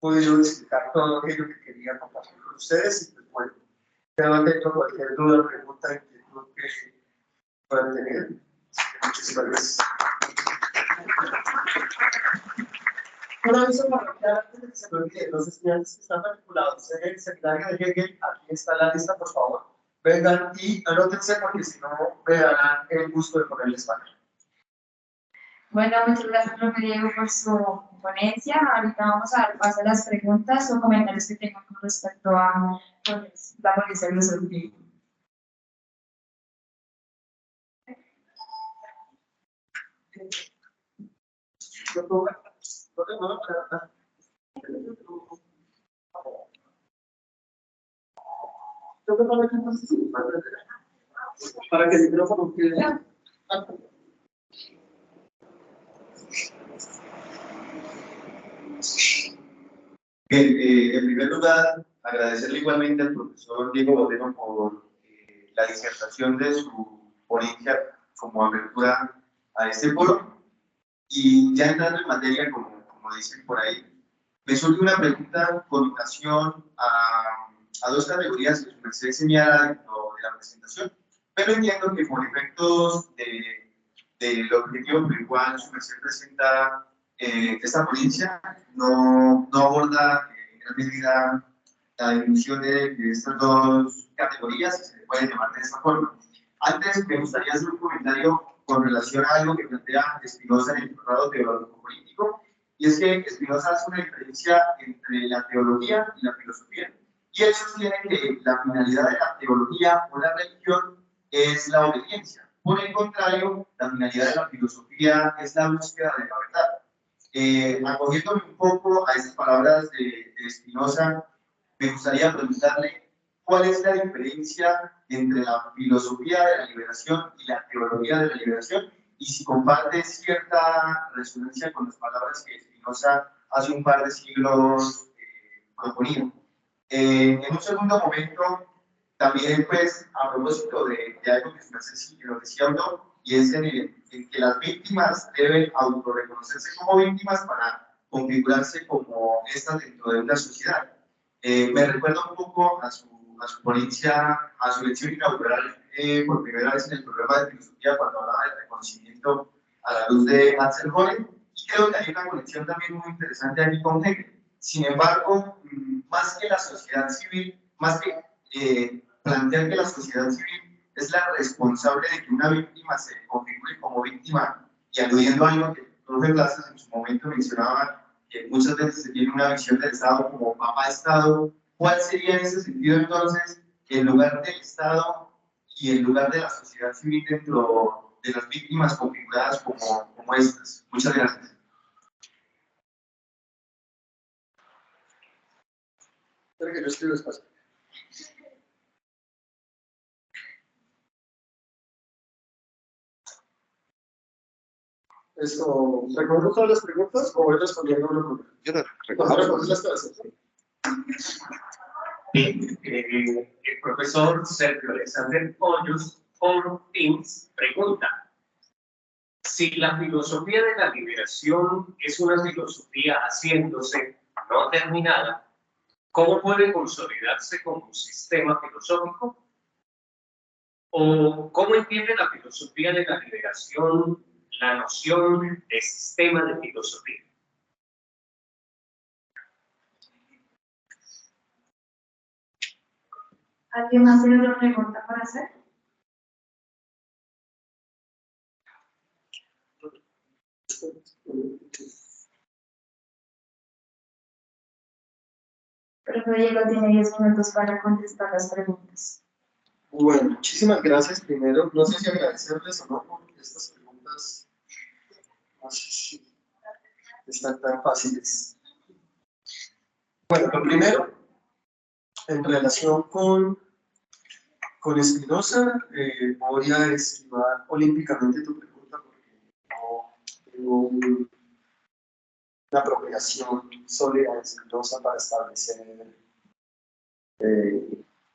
podido explicar todo aquello que quería compartir con ustedes y pues bueno, quedo atento a cualquier duda, pregunta, inquietud que puedan tener. Muchísimas gracias. Un aviso parroquial antes de que se me olvide, los estudiantes que están matriculados en el seminario de Hegel, aquí está la lista, por favor, vengan y anótense porque si no me darán el gusto de ponerles panel. Bueno, muchas gracias, profe Diego, por su ponencia. Ahorita vamos a dar paso a las preguntas o comentarios que tengan con respecto a la ponencia de los objetivos. Para que el micrófono quede. Bien, en primer lugar, agradecerle igualmente al profesor Diego Bodeno por la disertación de su ponencia como apertura a este foro. Y ya entrando en materia, como dicen por ahí, me surge una pregunta con relación a dos categorías que su merced señala dentro de la presentación, pero entiendo que por efectos del objetivo por el cual su merced presenta esta ponencia, no aborda en gran medida la definición de estas dos categorías, si se le puede llamar de esta forma. Antes me gustaría hacer un comentario con relación a algo que plantea Spinoza en el Tratado Teológico Político, y es que Spinoza hace una diferencia entre la teología y la filosofía. Y él sostiene que la finalidad de la teología o la religión es la obediencia. Por el contrario, la finalidad de la filosofía es la búsqueda de la verdad. Acogiéndome un poco a esas palabras de Spinoza, me gustaría preguntarle cuál es la diferencia entre la filosofía de la liberación y la teología de la liberación, y si comparte cierta resonancia con las palabras que Spinoza hace un par de siglos proponía. En un segundo momento, también pues a propósito de algo que nos decía uno, y es en que las víctimas deben autorreconocerse como víctimas para configurarse como estas dentro de una sociedad. Me recuerda un poco a su ponencia, a su lección inaugural por primera vez en el programa de filosofía cuando hablaba del reconocimiento a la luz de Ansel Holland, y creo que hay una conexión también muy interesante aquí con Hegel. Sin embargo, más que la sociedad civil, más que plantear que la sociedad civil es la responsable de que una víctima se configure como víctima, y aludiendo a algo que el profe Blasas en su momento mencionaba, que muchas veces se tiene una visión del Estado como papá Estado, ¿cuál sería en ese sentido entonces el lugar del Estado y el lugar de la sociedad civil dentro de las víctimas configuradas como estas? Muchas gracias. Espero que yo escriba despacio. Esto, ¿recuerdo todas las preguntas o voy respondiendo una por una? Yo no Vamos a recuerdo. responder las todas. Bien, el profesor Sergio Alexander Hoyos por Teams pregunta: si la filosofía de la liberación es una filosofía haciéndose, no terminada, ¿cómo puede consolidarse como un sistema filosófico? ¿O cómo entiende la filosofía de la liberación la noción de sistema de filosofía? ¿Alguien más tiene otra pregunta para hacer? Profe Diego tiene 10 minutos para contestar las preguntas. Bueno, muchísimas gracias. Primero, no sé si agradecerles o no, porque estas preguntas no sé si están tan fáciles. Bueno, lo primero, en relación con Espinosa, voy a esquivar olímpicamente tu pregunta porque no tengo una apropiación sólida de Espinosa para establecer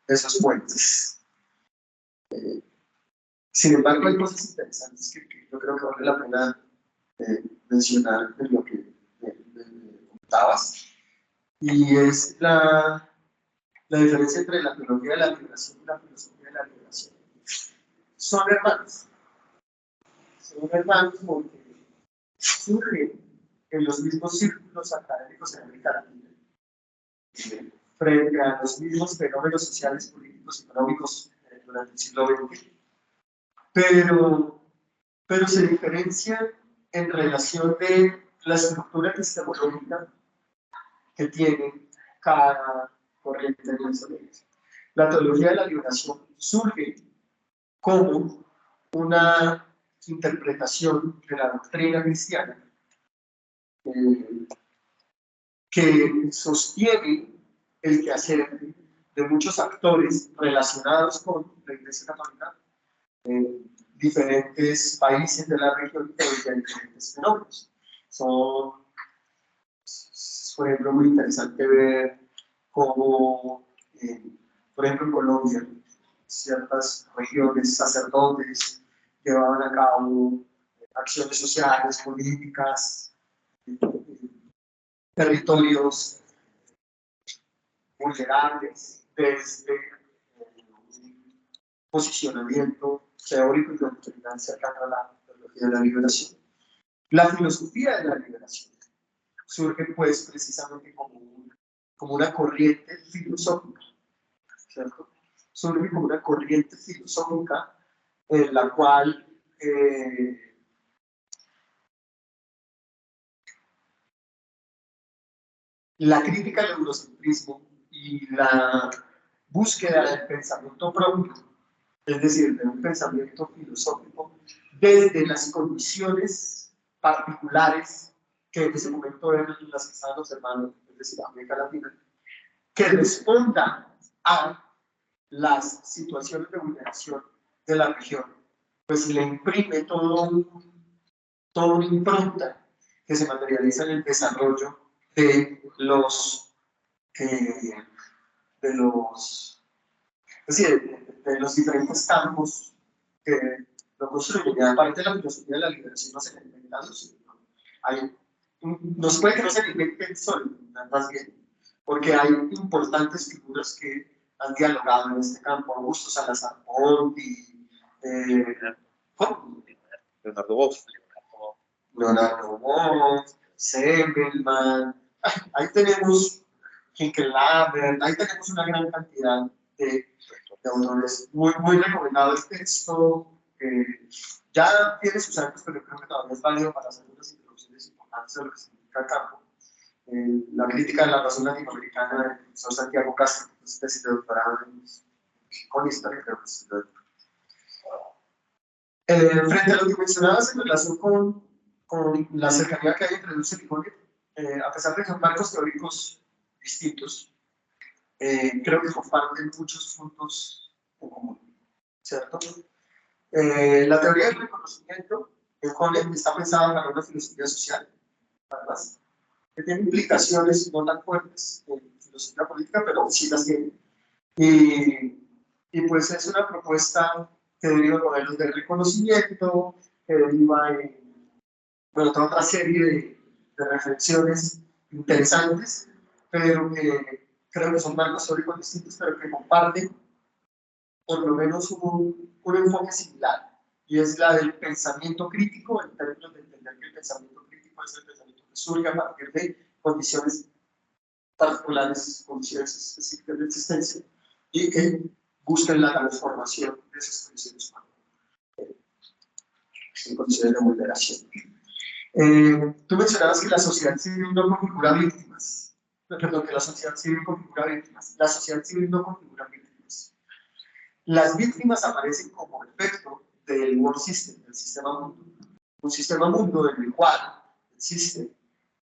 esos puentes. Sin embargo, hay cosas interesantes que yo creo que vale la pena mencionar en lo que me contabas, y es la diferencia entre la teología de la liberación y la filosofía de la liberación. Son hermanos porque surgen en los mismos círculos académicos en América Latina, frente a los mismos fenómenos sociales, políticos y económicos durante el siglo XX, pero se diferencian en relación de la estructura epistemológica que tiene cada corriente de pensamiento. La teología de la liberación surge como una interpretación de la doctrina cristiana que sostiene el quehacer de muchos actores relacionados con la Iglesia Católica en diferentes países de la región y de diferentes fenómenos. Por ejemplo, muy interesante ver cómo, por ejemplo, en Colombia, ciertas regiones, sacerdotes llevaban a cabo acciones sociales, políticas, territorios vulnerables desde un posicionamiento teórico y doctrinal cercano a la teología de la liberación. La filosofía de la liberación surge pues precisamente como una corriente filosófica, ¿cierto? Surge como una corriente filosófica en la cual la crítica al eurocentrismo y la búsqueda del pensamiento propio, es decir, de un pensamiento filosófico desde las condiciones particulares que en ese momento eran las que estaban observando, es decir, América Latina, que responda a las situaciones de vulneración de la región, pues le imprime toda una impronta que se materializa en el desarrollo de los diferentes campos que lo construyen. Y aparte la filosofía de la liberación no se la inventa, nos puede que no se la inventen solo, más bien, porque hay importantes figuras que han dialogado en este campo: Augusto Salazar Ponti, Leonardo Boff, Semelman, ahí tenemos Hinkelhammer, ahí tenemos una gran cantidad de autores. Muy recomendado el texto, ya tiene sus años, pero creo que todavía es válido para hacer unas introducciones importantes de lo que significa el campo. La crítica de la razón latinoamericana del profesor Santiago Castro, que es tesis de doctorado con historia, creo que es de doctorado. Frente a lo que mencionabas en relación con la cercanía que hay entre Dussel y Koller, a pesar de que son marcos teóricos distintos, creo que comparten muchos puntos en común, ¿cierto? La teoría del reconocimiento en Koller está pensada para una filosofía social, ¿verdad?, que tiene implicaciones no tan fuertes en filosofía política, pero sí las tiene. Y pues es una propuesta que deriva de modelos de reconocimiento, que deriva en, bueno, toda otra serie de reflexiones interesantes, pero que creo que son marcos teóricos distintos, pero que comparten por lo menos un enfoque similar, y es la del pensamiento crítico, en términos de entender que el pensamiento crítico es el pensamiento que surge a partir de condiciones particulares, condiciones específicas de existencia, y que buscan la transformación de esas condiciones en condiciones de vulneración. Tú mencionabas que la sociedad civil no configura víctimas. perdón, que la sociedad civil configura víctimas. La sociedad civil no configura víctimas. Las víctimas aparecen como efecto del world system, del sistema mundo. Un sistema mundo en el cual existe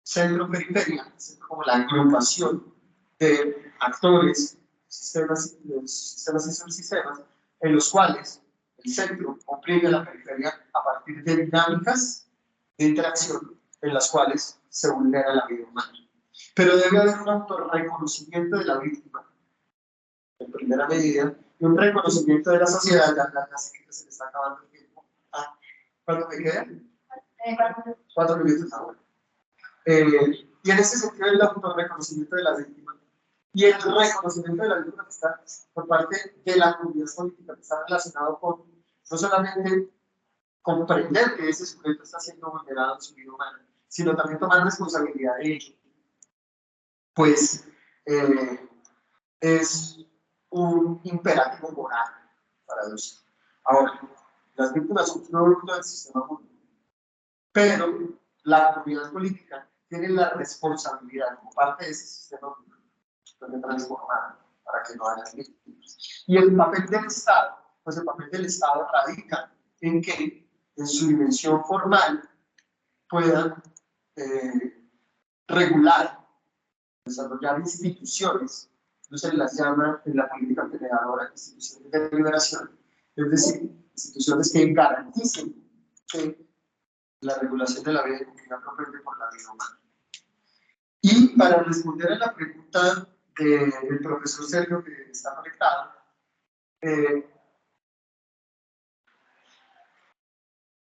centro-periferia, como la agrupación de actores, sistemas y subsistemas, en los cuales el centro oprime a la periferia a partir de dinámicas de interacción en las cuales se vulnera la vida humana. Pero debe haber un autorreconocimiento de la víctima, en primera medida, y un reconocimiento de la sociedad. Ya sé que se le está acabando el tiempo. ¿Cuánto me queda? 4 minutos ahora. Y en ese sentido, el autorreconocimiento de la víctima y el reconocimiento de la víctima que está por parte de la comunidad política, que está relacionado con no solamente comprender que ese sujeto está siendo vulnerado en su vida humana, sino también tomar responsabilidad de ello. Pues es un imperativo moral para Dios. Ahora, las víctimas son producto del sistema mundo, pero la comunidad política tiene la responsabilidad como parte de ese sistema mundo de transformar para que no haya víctimas. Y el papel del Estado, pues el papel del Estado radica en que en su dimensión formal puedan regular, desarrollar instituciones, no se las llama en la política generadora instituciones de liberación, es decir, instituciones que garanticen que la regulación de la vida comunidad propende por la vida humana. Y para responder a la pregunta del profesor Sergio que está conectado,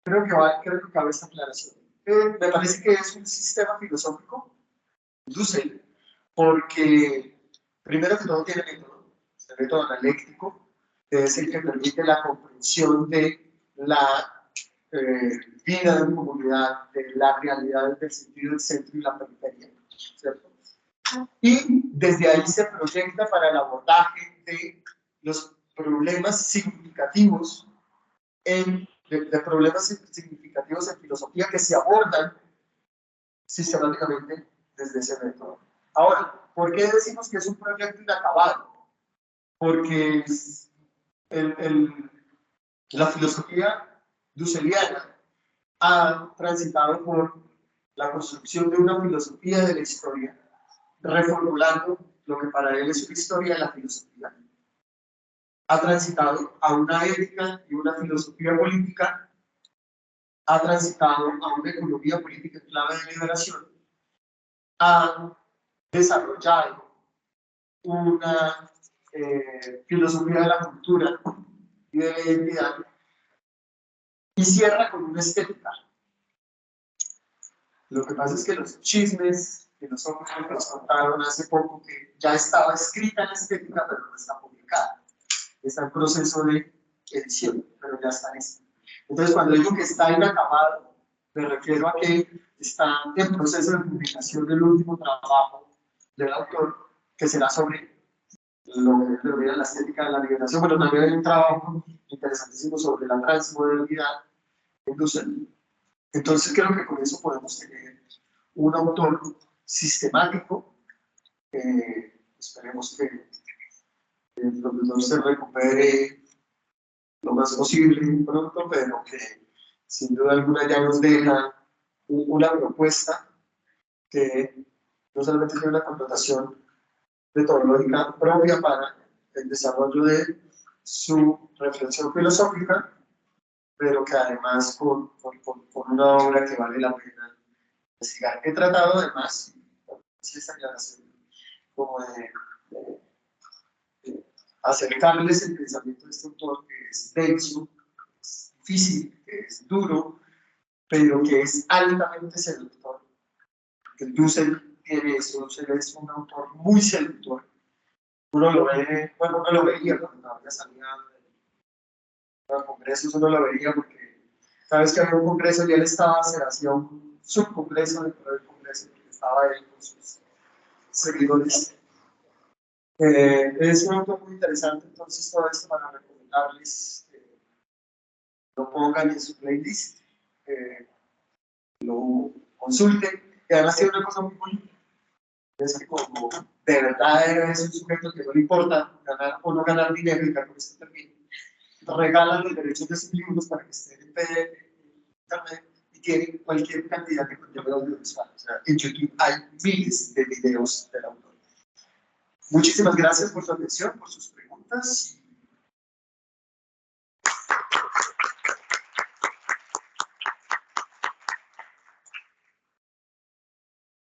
creo que cabe esta aclaración. Me parece que es un sistema filosófico, Dussel, porque primero que todo tiene método, el método analéctico, que es el que permite la comprensión de la vida de comunidad, de la realidad del sentido del centro y la periferia, ¿cierto? Y desde ahí se proyecta para el abordaje de los problemas significativos de problemas significativos en filosofía que se abordan sistemáticamente desde ese método. Ahora, ¿por qué decimos que es un proyecto inacabado? Porque la filosofía dusseliana ha transitado por la construcción de una filosofía de la historia, reformulando lo que para él es una historia de la filosofía. Ha transitado a una ética y una filosofía política, ha transitado a una economía política en clave de liberación, ha desarrollado una filosofía de la cultura y de la identidad, y cierra con una estética. Lo que pasa es que los chismes filosóficos nos contaron hace poco que ya estaba escrita la estética, pero no está publicada. Está en proceso de edición, pero ya está lista. Entonces, cuando digo que está inacabado, me refiero a que está en proceso de publicación del último trabajo del autor, que será sobre lo que denomina la estética de la liberación. Bueno, también hay un trabajo interesantísimo sobre la transmodernidad en Dussel. Entonces, creo que con eso podemos tener un autor sistemático. Esperemos que el profesor se recupere lo más posible pronto, pero que sin duda alguna ya nos deja una propuesta que no solamente tiene una connotación metodológica propia para el desarrollo de su reflexión filosófica, pero que además con una obra que vale la pena investigar. He tratado además, esta aclaración, como de acercarles el pensamiento de este autor, que es denso, que es difícil, que es duro, pero que es altamente seductor. Porque Dussel tiene eso, Dussel es un autor muy seductor. Uno lo ve, bueno, uno lo veía cuando todavía salía de los congresos, uno lo veía porque cada vez que había un congreso ya él estaba, se hacía un subcongreso dentro del congreso, porque estaba él con sus seguidores. Es un autor muy interesante, entonces todo esto para recomendarles que lo pongan en su playlist, lo consulten, y además tiene una cosa muy bonita, Es que como de verdad es un sujeto que no le importa ganar o no ganar dinero, y con este término, regalan los derechos de sus libros para que estén en internet y tienen cualquier cantidad de contenido audiovisual. O sea, en YouTube hay miles de videos del autor. Muchísimas gracias por su atención, por sus preguntas.